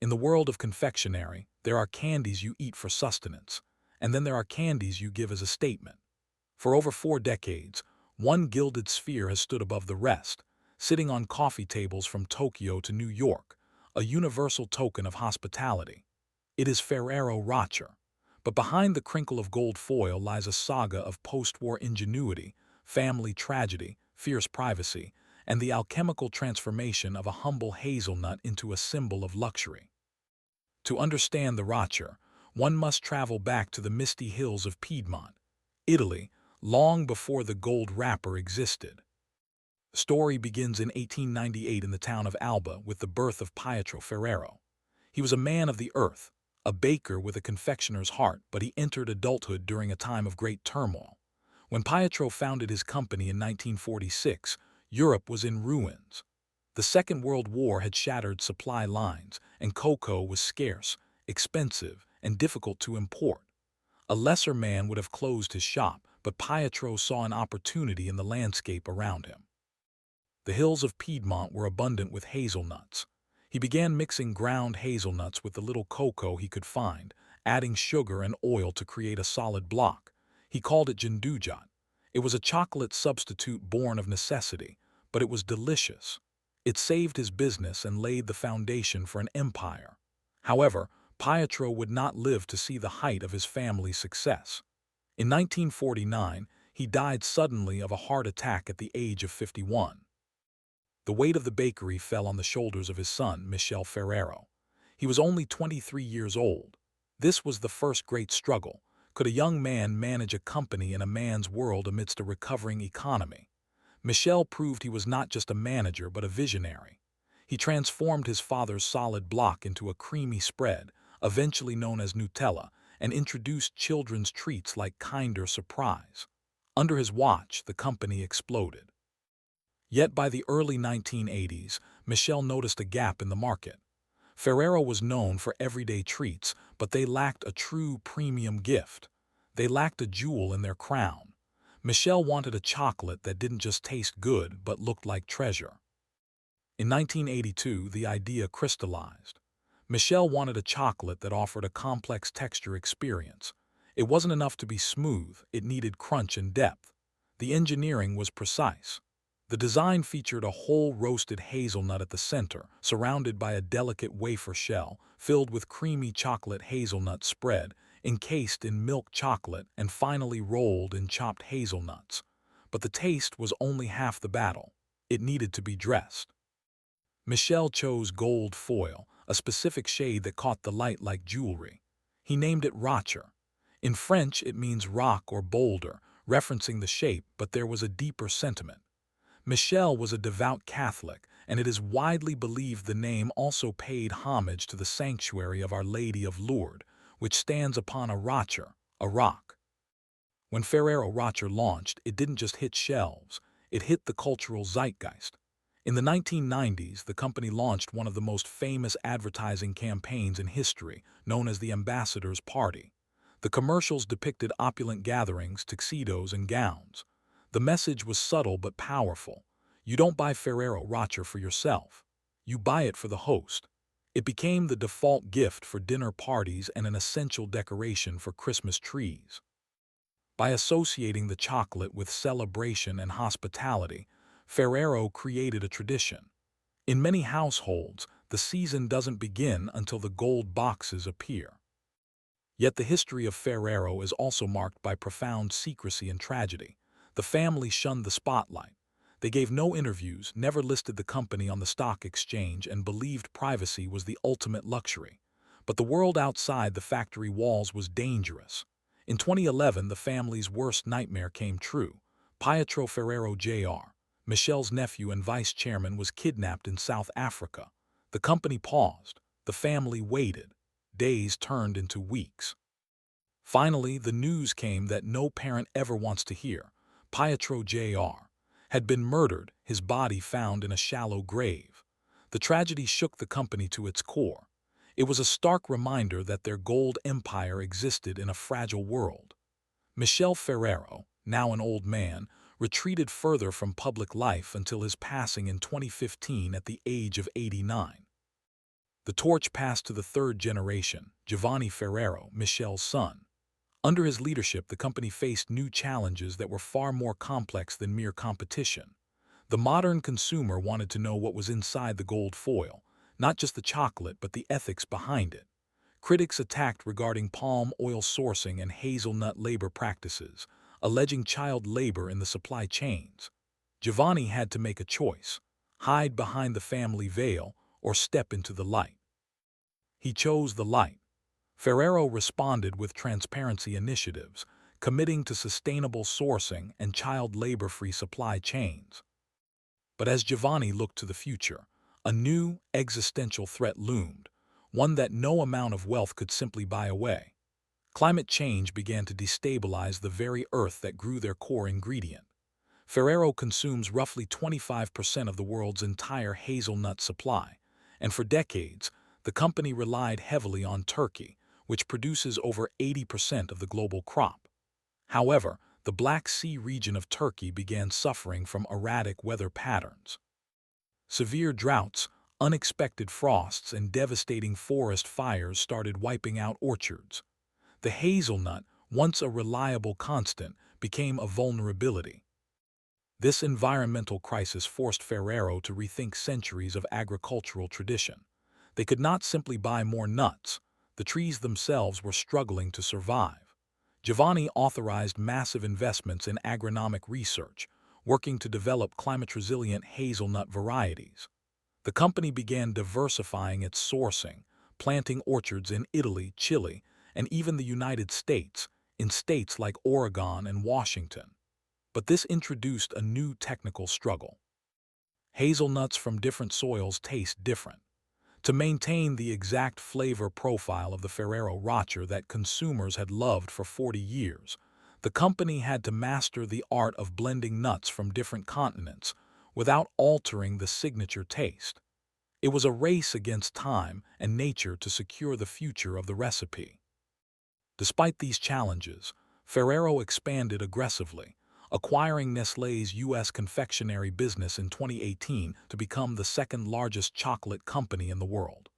In the world of confectionery, there are candies you eat for sustenance, and then there are candies you give as a statement. For over 4 decades, one gilded sphere has stood above the rest, sitting on coffee tables from Tokyo to New York, a universal token of hospitality. It is Ferrero Rocher. But behind the crinkle of gold foil lies a saga of post-war ingenuity, family tragedy, fierce privacy, and the alchemical transformation of a humble hazelnut into a symbol of luxury. To understand the Rocher, one must travel back to the misty hills of Piedmont, Italy, long before the gold wrapper existed. The story begins in 1898 in the town of Alba with the birth of Pietro Ferrero. He was a man of the earth, a baker with a confectioner's heart, but he entered adulthood during a time of great turmoil. When Pietro founded his company in 1946, Europe was in ruins. The Second World War had shattered supply lines, and cocoa was scarce, expensive, and difficult to import. A lesser man would have closed his shop, but Pietro saw an opportunity in the landscape around him. The hills of Piedmont were abundant with hazelnuts. He began mixing ground hazelnuts with the little cocoa he could find, adding sugar and oil to create a solid block. He called it giandujat. It was a chocolate substitute born of necessity, but it was delicious. It saved his business and laid the foundation for an empire. However, Pietro would not live to see the height of his family's success. In 1949, he died suddenly of a heart attack at the age of 51. The weight of the bakery fell on the shoulders of his son, Michele Ferrero. He was only 23 years old. This was the first great struggle. Could a young man manage a company in a man's world amidst a recovering economy? Michele proved he was not just a manager but a visionary. He transformed his father's solid block into a creamy spread, eventually known as Nutella, and introduced children's treats like Kinder Surprise. Under his watch, the company exploded. Yet by the early 1980s, Michele noticed a gap in the market. Ferrero was known for everyday treats, but they lacked a true premium gift. They lacked a jewel in their crown. Michele wanted a chocolate that didn't just taste good but looked like treasure. In 1982, the idea crystallized. Michele wanted a chocolate that offered a complex texture experience. It wasn't enough to be smooth, it needed crunch and depth. The engineering was precise. The design featured a whole roasted hazelnut at the center, surrounded by a delicate wafer shell, filled with creamy chocolate hazelnut spread, encased in milk chocolate and finally rolled in chopped hazelnuts. But the taste was only half the battle. It needed to be dressed. Michele chose gold foil, a specific shade that caught the light like jewelry. He named it Rocher. In French, it means rock or boulder, referencing the shape, but there was a deeper sentiment. Michele was a devout Catholic, and it is widely believed the name also paid homage to the sanctuary of Our Lady of Lourdes, which stands upon a rocher, a rock. When Ferrero Rocher launched, it didn't just hit shelves, it hit the cultural zeitgeist. In the 1990s, the company launched one of the most famous advertising campaigns in history, known as the Ambassador's Party. The commercials depicted opulent gatherings, tuxedos, and gowns. The message was subtle but powerful. You don't buy Ferrero Rocher for yourself. You buy it for the host. It became the default gift for dinner parties and an essential decoration for Christmas trees. By associating the chocolate with celebration and hospitality, Ferrero created a tradition. In many households, the season doesn't begin until the gold boxes appear. Yet the history of Ferrero is also marked by profound secrecy and tragedy. The family shunned the spotlight. They gave no interviews, never listed the company on the stock exchange, and believed privacy was the ultimate luxury. But the world outside the factory walls was dangerous. In 2011, the family's worst nightmare came true. Pietro Ferrero Jr., Michele's nephew and vice chairman, was kidnapped in South Africa. The company paused. The family waited. Days turned into weeks. Finally, the news came that no parent ever wants to hear. Pietro Jr. had been murdered, his body found in a shallow grave. The tragedy shook the company to its core. It was a stark reminder that their gold empire existed in a fragile world. Michele Ferrero, now an old man, retreated further from public life until his passing in 2015 at the age of 89. The torch passed to the third generation, Giovanni Ferrero, Michele's son. Under his leadership, the company faced new challenges that were far more complex than mere competition. The modern consumer wanted to know what was inside the gold foil, not just the chocolate but the ethics behind it. Critics attacked regarding palm oil sourcing and hazelnut labor practices, alleging child labor in the supply chains. Giovanni had to make a choice: hide behind the family veil or step into the light. He chose the light. Ferrero responded with transparency initiatives, committing to sustainable sourcing and child labor-free supply chains. But as Giovanni looked to the future, a new existential threat loomed, one that no amount of wealth could simply buy away. Climate change began to destabilize the very earth that grew their core ingredient. Ferrero consumes roughly 25% of the world's entire hazelnut supply, and for decades, the company relied heavily on Turkey, which produces over 80% of the global crop. However, the Black Sea region of Turkey began suffering from erratic weather patterns. Severe droughts, unexpected frosts, and devastating forest fires started wiping out orchards. The hazelnut, once a reliable constant, became a vulnerability. This environmental crisis forced Ferrero to rethink centuries of agricultural tradition. They could not simply buy more nuts. The trees themselves were struggling to survive. Giovanni authorized massive investments in agronomic research, working to develop climate-resilient hazelnut varieties. The company began diversifying its sourcing, planting orchards in Italy, Chile, and even the United States, in states like Oregon and Washington. But this introduced a new technical struggle. Hazelnuts from different soils taste different. To maintain the exact flavor profile of the Ferrero Rocher that consumers had loved for 40 years, the company had to master the art of blending nuts from different continents without altering the signature taste. It was a race against time and nature to secure the future of the recipe. Despite these challenges, Ferrero expanded aggressively, acquiring Nestlé's U.S. confectionery business in 2018 to become the second-largest chocolate company in the world.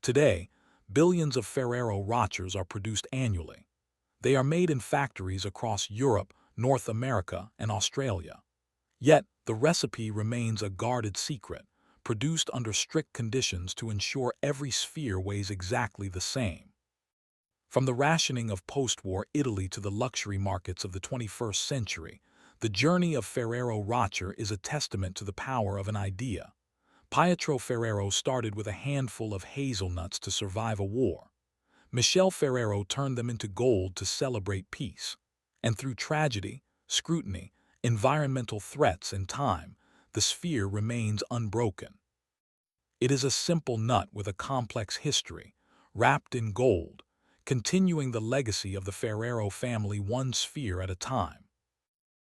Today, billions of Ferrero Rochers are produced annually. They are made in factories across Europe, North America, and Australia. Yet, the recipe remains a guarded secret, produced under strict conditions to ensure every sphere weighs exactly the same. From the rationing of post-war Italy to the luxury markets of the 21st century, the journey of Ferrero Rocher is a testament to the power of an idea. Pietro Ferrero started with a handful of hazelnuts to survive a war. Michele Ferrero turned them into gold to celebrate peace. And through tragedy, scrutiny, environmental threats, and time, the sphere remains unbroken. It is a simple nut with a complex history, wrapped in gold, continuing the legacy of the Ferrero family one sphere at a time.